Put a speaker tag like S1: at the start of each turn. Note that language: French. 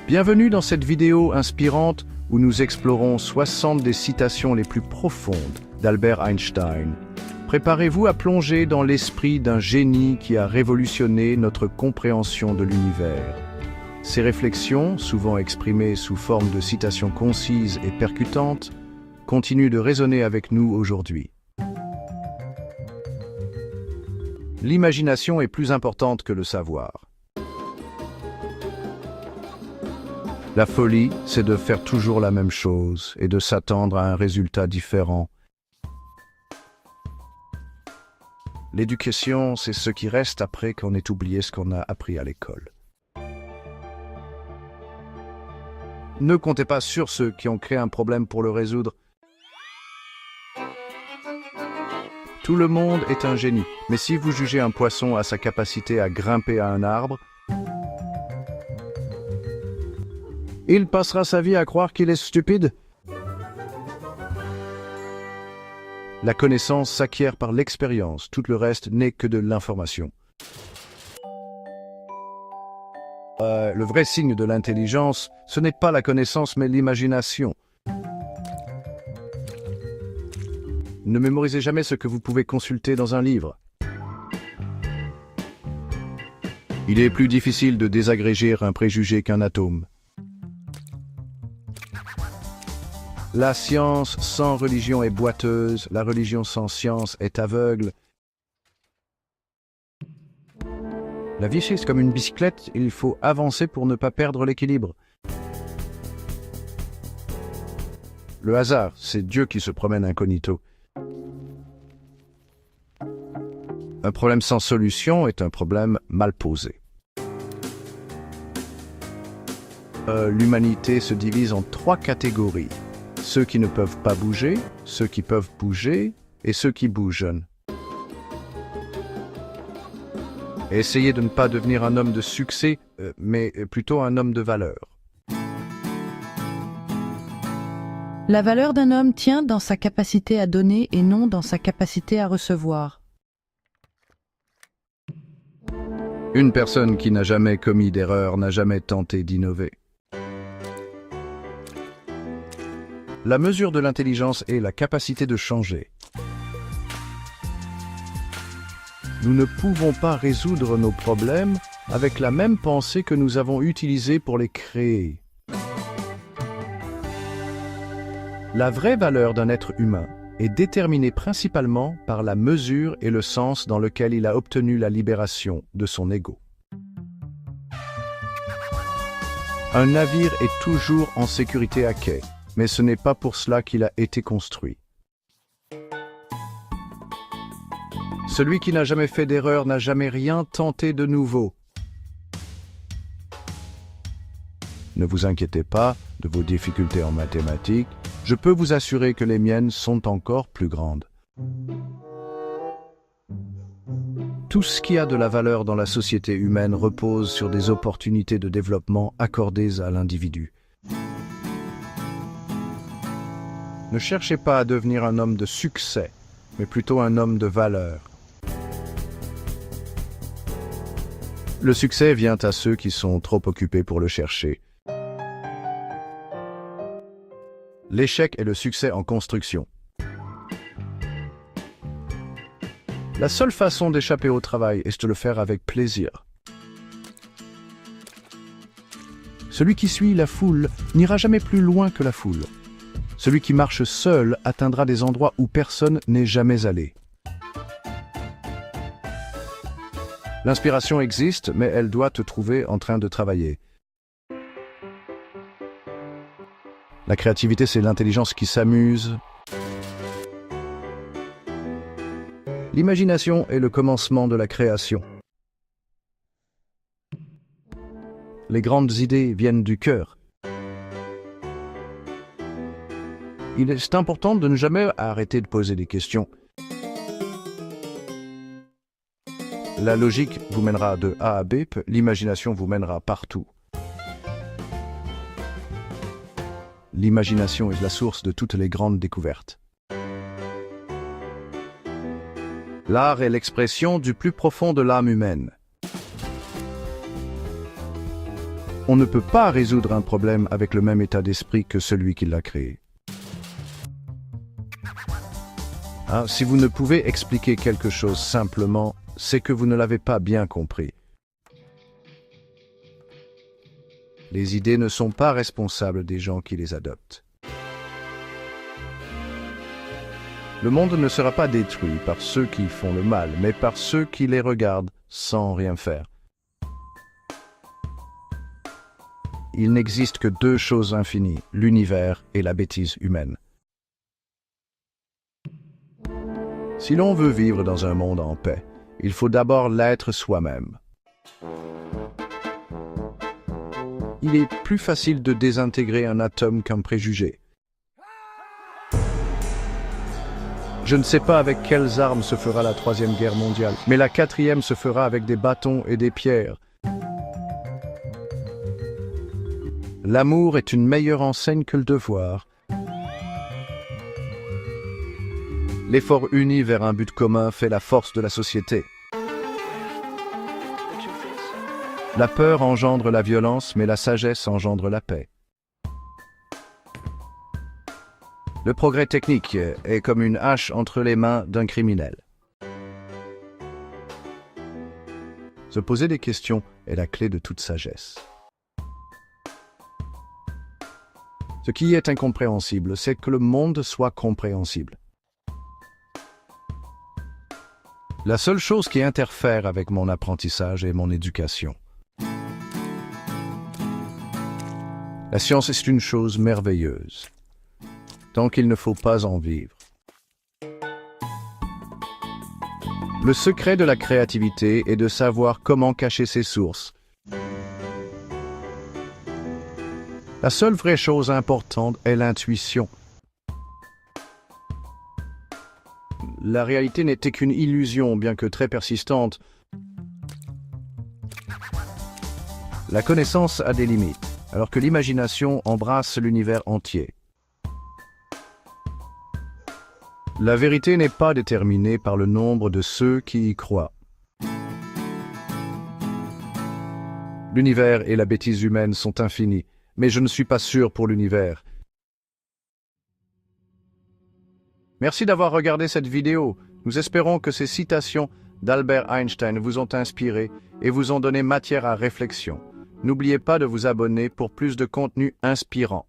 S1: Bienvenue dans cette vidéo inspirante où nous explorons 60 des citations les plus profondes d'Albert Einstein. Préparez-vous à plonger dans l'esprit d'un génie qui a révolutionné notre compréhension de l'univers. Ces réflexions, souvent exprimées sous forme de citations concises et percutantes, continuent de résonner avec nous aujourd'hui. L'imagination est plus importante que le savoir. La folie, c'est de faire toujours la même chose et de s'attendre à un résultat différent. L'éducation, c'est ce qui reste après qu'on ait oublié ce qu'on a appris à l'école. Ne comptez pas sur ceux qui ont créé un problème pour le résoudre. Tout le monde est un génie, mais si vous jugez un poisson à sa capacité à grimper à un arbre, il passera sa vie à croire qu'il est stupide. La connaissance s'acquiert par l'expérience, tout le reste n'est que de l'information. Le vrai signe de l'intelligence, ce n'est pas la connaissance mais l'imagination. Ne mémorisez jamais ce que vous pouvez consulter dans un livre. Il est plus difficile de désagréger un préjugé qu'un atome. La science sans religion est boiteuse, la religion sans science est aveugle. La vie, c'est comme une bicyclette, il faut avancer pour ne pas perdre l'équilibre. Le hasard, c'est Dieu qui se promène incognito. Un problème sans solution est un problème mal posé. L'humanité se divise en 3 catégories. Ceux qui ne peuvent pas bouger, ceux qui peuvent bouger et ceux qui bougent. Essayez de ne pas devenir un homme de succès, mais plutôt un homme de valeur.
S2: La valeur d'un homme tient dans sa capacité à donner et non dans sa capacité à recevoir.
S1: Une personne qui n'a jamais commis d'erreur n'a jamais tenté d'innover. La mesure de l'intelligence est la capacité de changer. Nous ne pouvons pas résoudre nos problèmes avec la même pensée que nous avons utilisée pour les créer. La vraie valeur d'un être humain est déterminée principalement par la mesure et le sens dans lequel il a obtenu la libération de son ego. Un navire est toujours en sécurité à quai, mais ce n'est pas pour cela qu'il a été construit. Celui qui n'a jamais fait d'erreur n'a jamais rien tenté de nouveau. Ne vous inquiétez pas de vos difficultés en mathématiques, je peux vous assurer que les miennes sont encore plus grandes. Tout ce qui a de la valeur dans la société humaine repose sur des opportunités de développement accordées à l'individu. Ne cherchez pas à devenir un homme de succès, mais plutôt un homme de valeur. Le succès vient à ceux qui sont trop occupés pour le chercher. L'échec est le succès en construction. La seule façon d'échapper au travail est de le faire avec plaisir. Celui qui suit la foule n'ira jamais plus loin que la foule. Celui qui marche seul atteindra des endroits où personne n'est jamais allé. L'inspiration existe, mais elle doit te trouver en train de travailler. La créativité, c'est l'intelligence qui s'amuse. L'imagination est le commencement de la création. Les grandes idées viennent du cœur. Il est important de ne jamais arrêter de poser des questions. La logique vous mènera de A à B, l'imagination vous mènera partout. L'imagination est la source de toutes les grandes découvertes. L'art est l'expression du plus profond de l'âme humaine. On ne peut pas résoudre un problème avec le même état d'esprit que celui qui l'a créé. Si vous ne pouvez expliquer quelque chose simplement, c'est que vous ne l'avez pas bien compris. Les idées ne sont pas responsables des gens qui les adoptent. Le monde ne sera pas détruit par ceux qui font le mal, mais par ceux qui les regardent sans rien faire. Il n'existe que deux choses infinies, l'univers et la bêtise humaine. Si l'on veut vivre dans un monde en paix, il faut d'abord l'être soi-même. Il est plus facile de désintégrer un atome qu'un préjugé. Je ne sais pas avec quelles armes se fera la Troisième Guerre mondiale, mais la quatrième se fera avec des bâtons et des pierres. L'amour est une meilleure enseigne que le devoir. L'effort uni vers un but commun fait la force de la société. La peur engendre la violence, mais la sagesse engendre la paix. Le progrès technique est comme une hache entre les mains d'un criminel. Se poser des questions est la clé de toute sagesse. Ce qui est incompréhensible, c'est que le monde soit compréhensible. La seule chose qui interfère avec mon apprentissage est mon éducation. La science est une chose merveilleuse, tant qu'il ne faut pas en vivre. Le secret de la créativité est de savoir comment cacher ses sources. La seule vraie chose importante est l'intuition. La réalité n'était qu'une illusion, bien que très persistante. La connaissance a des limites, alors que l'imagination embrasse l'univers entier. La vérité n'est pas déterminée par le nombre de ceux qui y croient. L'univers et la bêtise humaine sont infinis, mais je ne suis pas sûr pour l'univers. Merci d'avoir regardé cette vidéo. Nous espérons que ces citations d'Albert Einstein vous ont inspiré et vous ont donné matière à réflexion. N'oubliez pas de vous abonner pour plus de contenu inspirant.